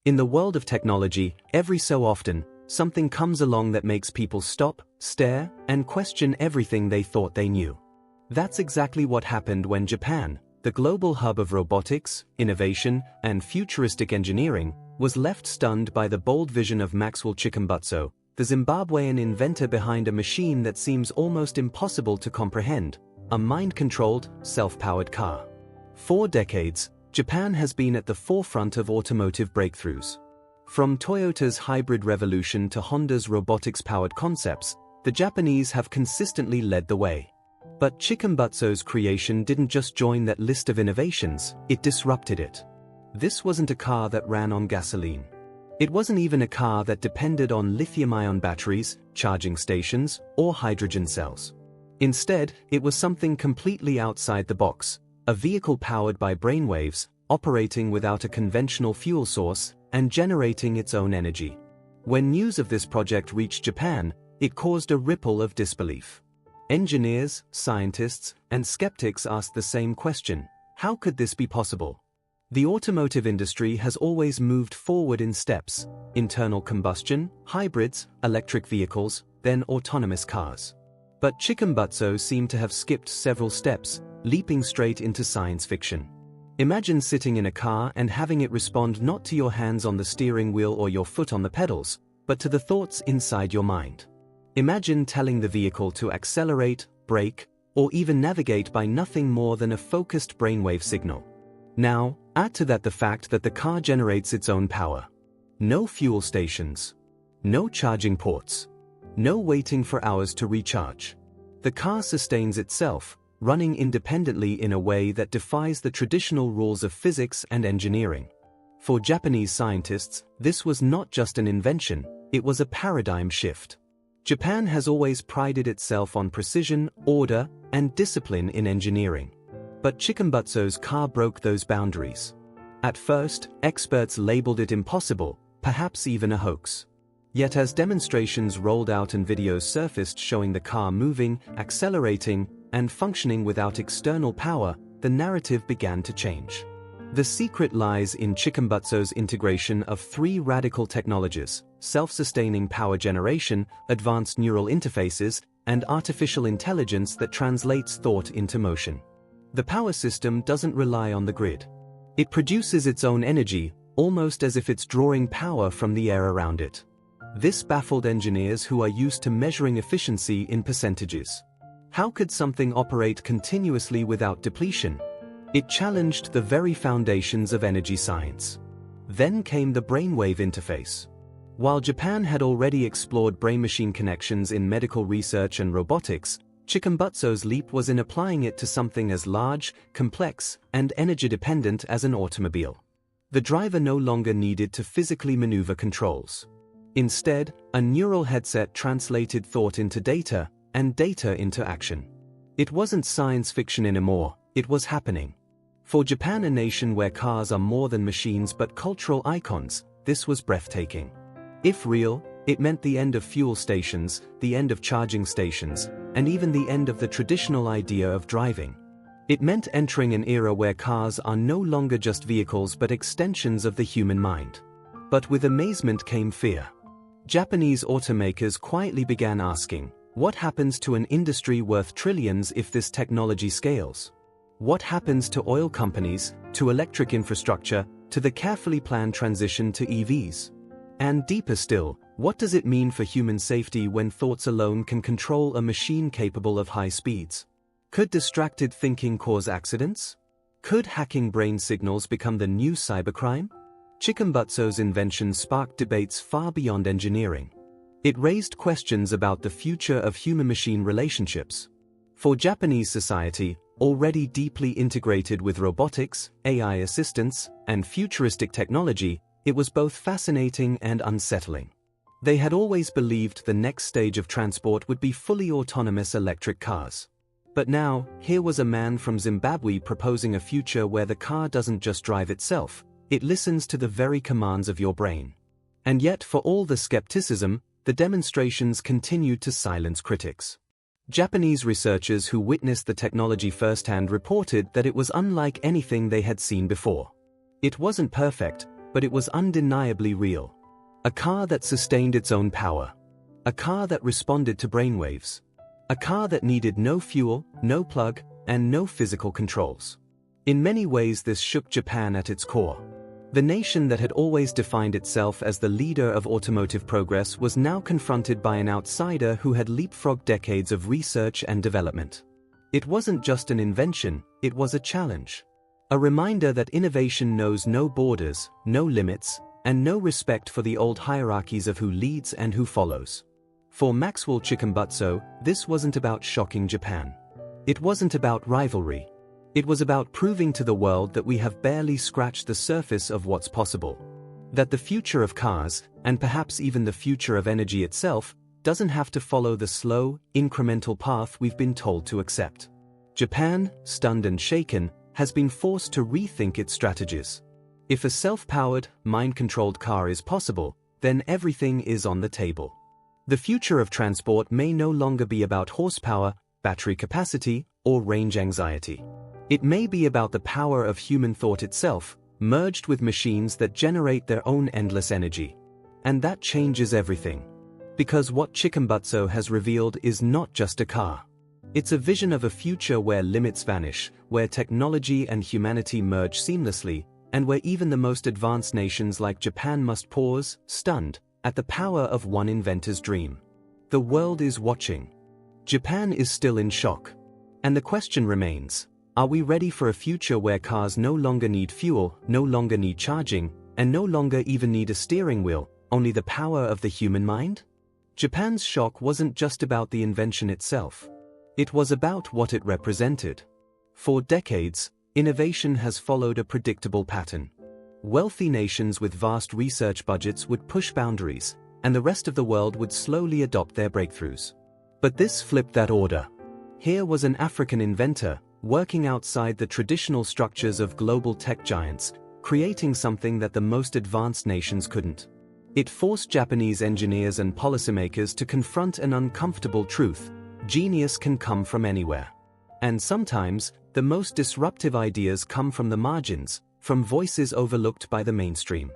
In the world of technology, every so often, something comes along that makes people stop, stare, and question everything they thought they knew. That's exactly what happened when Japan, the global hub of robotics, innovation, and futuristic engineering, was left stunned by the bold vision of Maxwell Chikumbutso, the Zimbabwean inventor behind a machine that seems almost impossible to comprehend, a mind-controlled, self-powered car. For decades, Japan has been at the forefront of automotive breakthroughs. From Toyota's hybrid revolution to Honda's robotics-powered concepts, the Japanese have consistently led the way. But Chikumbutso's creation didn't just join that list of innovations, it disrupted it. This wasn't a car that ran on gasoline. It wasn't even a car that depended on lithium-ion batteries, charging stations, or hydrogen cells. Instead, it was something completely outside the box, a vehicle powered by brainwaves, operating without a conventional fuel source, and generating its own energy. When news of this project reached Japan, it caused a ripple of disbelief. Engineers, scientists, and skeptics asked the same question: how could this be possible? The automotive industry has always moved forward in steps: internal combustion, hybrids, electric vehicles, then autonomous cars. But Chikumbutso seemed to have skipped several steps, leaping straight into science fiction. Imagine sitting in a car and having it respond not to your hands on the steering wheel or your foot on the pedals, but to the thoughts inside your mind. Imagine telling the vehicle to accelerate, brake, or even navigate by nothing more than a focused brainwave signal. Now, add to that the fact that the car generates its own power. No fuel stations. No charging ports. No waiting for hours to recharge. The car sustains itself, running independently in a way that defies the traditional rules of physics and engineering. For Japanese scientists, this was not just an invention, it was a paradigm shift. Japan has always prided itself on precision, order, and discipline in engineering. But Chikumbutso's car broke those boundaries. At first, experts labeled it impossible, perhaps even a hoax. Yet as demonstrations rolled out and videos surfaced showing the car moving, accelerating, and functioning without external power, the narrative began to change. The secret lies in Chikumbutso's integration of three radical technologies: self-sustaining power generation, advanced neural interfaces, and artificial intelligence that translates thought into motion. The power system doesn't rely on the grid. It produces its own energy, almost as if it's drawing power from the air around it. This baffled engineers who are used to measuring efficiency in percentages. How could something operate continuously without depletion? It challenged the very foundations of energy science. Then came the brainwave interface. While Japan had already explored brain-machine connections in medical research and robotics, Chikumbutso's leap was in applying it to something as large, complex, and energy-dependent as an automobile. The driver no longer needed to physically maneuver controls. Instead, a neural headset translated thought into data, and data into action. It wasn't science fiction anymore, it was happening. For Japan, a nation where cars are more than machines but cultural icons, this was breathtaking. If real, it meant the end of fuel stations, the end of charging stations, and even the end of the traditional idea of driving. It meant entering an era where cars are no longer just vehicles but extensions of the human mind. But with amazement came fear. Japanese automakers quietly began asking, what happens to an industry worth trillions if this technology scales? What happens to oil companies, to electric infrastructure, to the carefully planned transition to EVs? And deeper still, what does it mean for human safety when thoughts alone can control a machine capable of high speeds? Could distracted thinking cause accidents? Could hacking brain signals become the new cybercrime? Chikumbutso's invention sparked debates far beyond engineering. It raised questions about the future of human-machine relationships. For Japanese society, already deeply integrated with robotics, AI assistance, and futuristic technology, it was both fascinating and unsettling. They had always believed the next stage of transport would be fully autonomous electric cars. But now, here was a man from Zimbabwe proposing a future where the car doesn't just drive itself, it listens to the very commands of your brain. And yet, for all the skepticism, the demonstrations continued to silence critics. Japanese researchers who witnessed the technology firsthand reported that it was unlike anything they had seen before. It wasn't perfect, but it was undeniably real. A car that sustained its own power. A car that responded to brainwaves. A car that needed no fuel, no plug, and no physical controls. In many ways this shook Japan at its core. The nation that had always defined itself as the leader of automotive progress was now confronted by an outsider who had leapfrogged decades of research and development. It wasn't just an invention, it was a challenge. A reminder that innovation knows no borders, no limits, and no respect for the old hierarchies of who leads and who follows. For Maxwell Chikumbutso, this wasn't about shocking Japan. It wasn't about rivalry. It was about proving to the world that we have barely scratched the surface of what's possible. That the future of cars, and perhaps even the future of energy itself, doesn't have to follow the slow, incremental path we've been told to accept. Japan, stunned and shaken, has been forced to rethink its strategies. If a self-powered, mind-controlled car is possible, then everything is on the table. The future of transport may no longer be about horsepower, battery capacity, or range anxiety. It may be about the power of human thought itself, merged with machines that generate their own endless energy. And that changes everything. Because what Chikumbutso has revealed is not just a car. It's a vision of a future where limits vanish, where technology and humanity merge seamlessly, and where even the most advanced nations like Japan must pause, stunned, at the power of one inventor's dream. The world is watching. Japan is still in shock. And the question remains, are we ready for a future where cars no longer need fuel, no longer need charging, and no longer even need a steering wheel, only the power of the human mind? Japan's shock wasn't just about the invention itself. It was about what it represented. For decades, innovation has followed a predictable pattern. Wealthy nations with vast research budgets would push boundaries, and the rest of the world would slowly adopt their breakthroughs. But this flipped that order. Here was an African inventor, working outside the traditional structures of global tech giants, creating something that the most advanced nations couldn't. It forced Japanese engineers and policymakers to confront an uncomfortable truth: genius can come from anywhere. And sometimes, the most disruptive ideas come from the margins, from voices overlooked by the mainstream.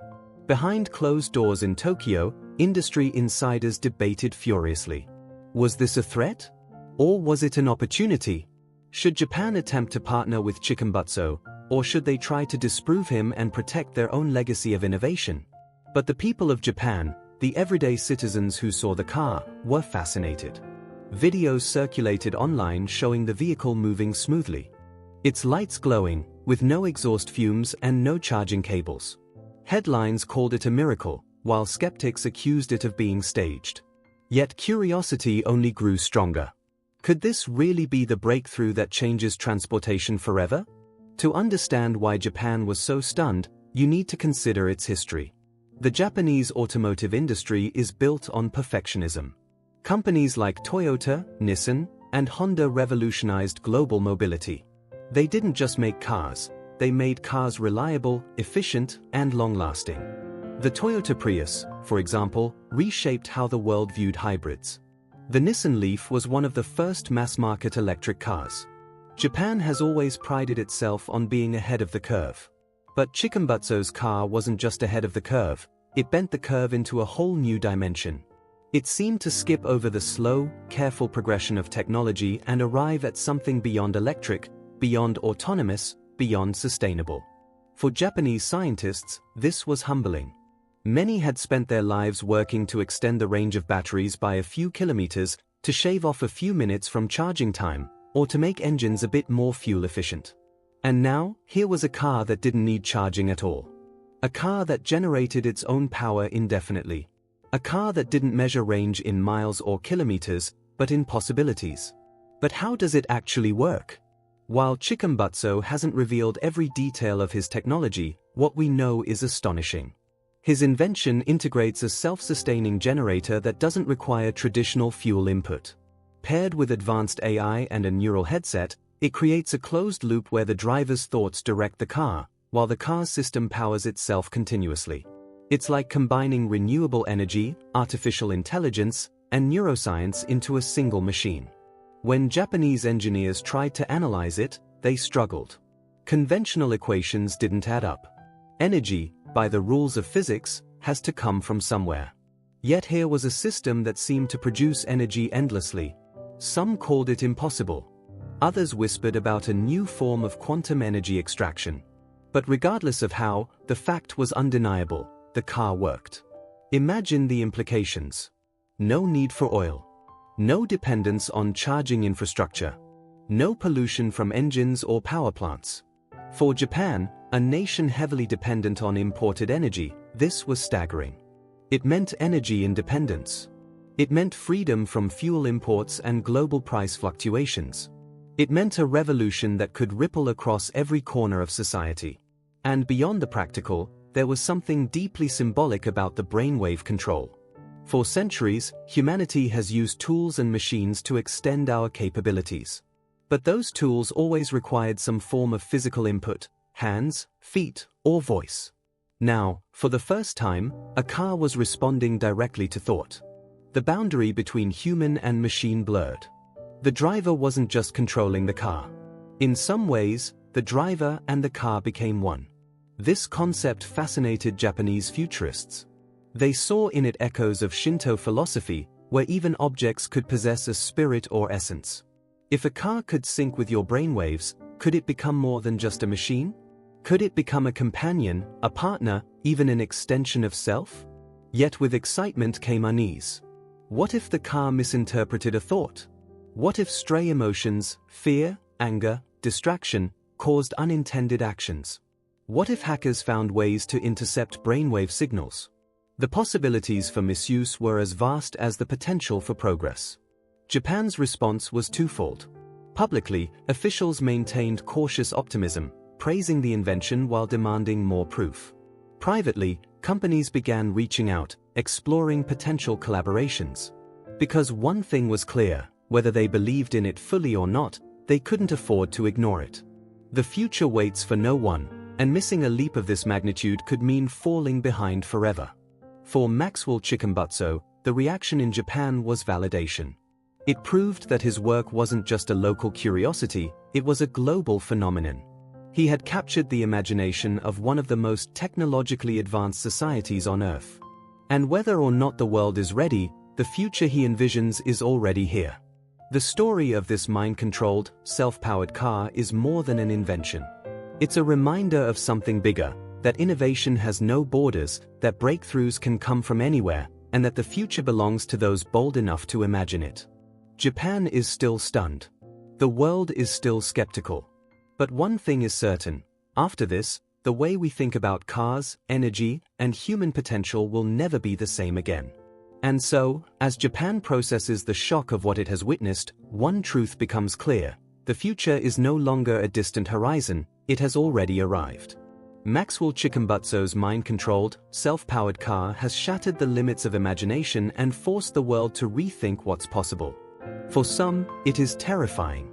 Behind closed doors in Tokyo, industry insiders debated furiously. Was this a threat? Or was it an opportunity? Should Japan attempt to partner with Chikumbutso, or should they try to disprove him and protect their own legacy of innovation? But the people of Japan, the everyday citizens who saw the car, were fascinated. Videos circulated online showing the vehicle moving smoothly. Its lights glowing, with no exhaust fumes and no charging cables. Headlines called it a miracle, while skeptics accused it of being staged. Yet curiosity only grew stronger. Could this really be the breakthrough that changes transportation forever? To understand why Japan was so stunned, you need to consider its history. The Japanese automotive industry is built on perfectionism. Companies like Toyota, Nissan, and Honda revolutionized global mobility. They didn't just make cars, they made cars reliable, efficient, and long-lasting. The Toyota Prius, for example, reshaped how the world viewed hybrids. The Nissan Leaf was one of the first mass-market electric cars. Japan has always prided itself on being ahead of the curve. But Chikumbutso's car wasn't just ahead of the curve, it bent the curve into a whole new dimension. It seemed to skip over the slow, careful progression of technology and arrive at something beyond electric, beyond autonomous, beyond sustainable. For Japanese scientists, this was humbling. Many had spent their lives working to extend the range of batteries by a few kilometers, to shave off a few minutes from charging time, or to make engines a bit more fuel efficient. And now, here was a car that didn't need charging at all. A car that generated its own power indefinitely. A car that didn't measure range in miles or kilometers, but in possibilities. But how does it actually work? While Chikumbutso hasn't revealed every detail of his technology, what we know is astonishing. His invention integrates a self-sustaining generator that doesn't require traditional fuel input. Paired with advanced AI and a neural headset, it creates a closed loop where the driver's thoughts direct the car, while the car's system powers itself continuously. It's like combining renewable energy, artificial intelligence, and neuroscience into a single machine. When Japanese engineers tried to analyze it, they struggled. Conventional equations didn't add up. Energy, by the rules of physics, has to come from somewhere. Yet here was a system that seemed to produce energy endlessly. Some called it impossible. Others whispered about a new form of quantum energy extraction. But regardless of how, the fact was undeniable: the car worked. Imagine the implications. No need for oil. No dependence on charging infrastructure. No pollution from engines or power plants. For Japan, a nation heavily dependent on imported energy, this was staggering. It meant energy independence. It meant freedom from fuel imports and global price fluctuations. It meant a revolution that could ripple across every corner of society. And beyond the practical, there was something deeply symbolic about the brainwave control. For centuries, humanity has used tools and machines to extend our capabilities. But those tools always required some form of physical input: hands, feet, or voice. Now, for the first time, a car was responding directly to thought. The boundary between human and machine blurred. The driver wasn't just controlling the car. In some ways, the driver and the car became one. This concept fascinated Japanese futurists. They saw in it echoes of Shinto philosophy, where even objects could possess a spirit or essence. If a car could sync with your brainwaves, could it become more than just a machine? Could it become a companion, a partner, even an extension of self? Yet with excitement came unease. What if the car misinterpreted a thought? What if stray emotions, fear, anger, distraction, caused unintended actions? What if hackers found ways to intercept brainwave signals? The possibilities for misuse were as vast as the potential for progress. Japan's response was twofold. Publicly, officials maintained cautious optimism, praising the invention while demanding more proof. Privately, companies began reaching out, exploring potential collaborations. Because one thing was clear: whether they believed in it fully or not, they couldn't afford to ignore it. The future waits for no one, and missing a leap of this magnitude could mean falling behind forever. For Maxwell Chikumbutso, the reaction in Japan was validation. It proved that his work wasn't just a local curiosity, it was a global phenomenon. He had captured the imagination of one of the most technologically advanced societies on Earth. And whether or not the world is ready, the future he envisions is already here. The story of this mind-controlled, self-powered car is more than an invention. It's a reminder of something bigger: that innovation has no borders, that breakthroughs can come from anywhere, and that the future belongs to those bold enough to imagine it. Japan is still stunned. The world is still skeptical. But one thing is certain: after this, the way we think about cars, energy, and human potential will never be the same again. And so, as Japan processes the shock of what it has witnessed, one truth becomes clear: the future is no longer a distant horizon, it has already arrived. Maxwell Chikumbutso's mind-controlled, self-powered car has shattered the limits of imagination and forced the world to rethink what's possible. For some, it is terrifying.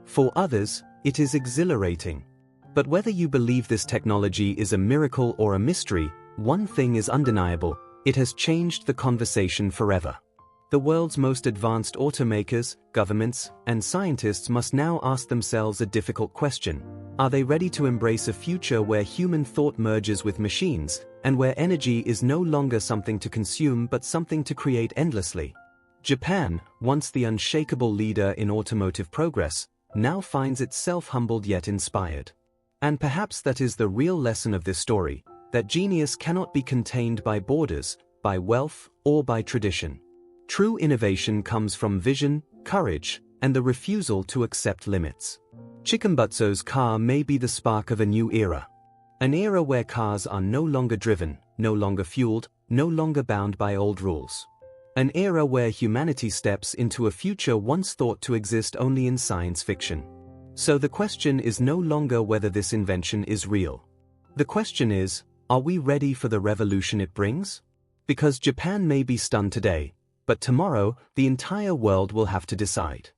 For others, it is exhilarating. But whether you believe this technology is a miracle or a mystery, one thing is undeniable: it has changed the conversation forever. The world's most advanced automakers, governments, and scientists must now ask themselves a difficult question: are they ready to embrace a future where human thought merges with machines, and where energy is no longer something to consume but something to create endlessly? Japan, once the unshakable leader in automotive progress, now finds itself humbled yet inspired. And perhaps that is the real lesson of this story: that genius cannot be contained by borders, by wealth, or by tradition. True innovation comes from vision, courage, and the refusal to accept limits. Chikumbutso's car may be the spark of a new era. An era where cars are no longer driven, no longer fueled, no longer bound by old rules. An era where humanity steps into a future once thought to exist only in science fiction. So the question is no longer whether this invention is real. The question is, are we ready for the revolution it brings? Because Japan may be stunned today, but tomorrow, the entire world will have to decide.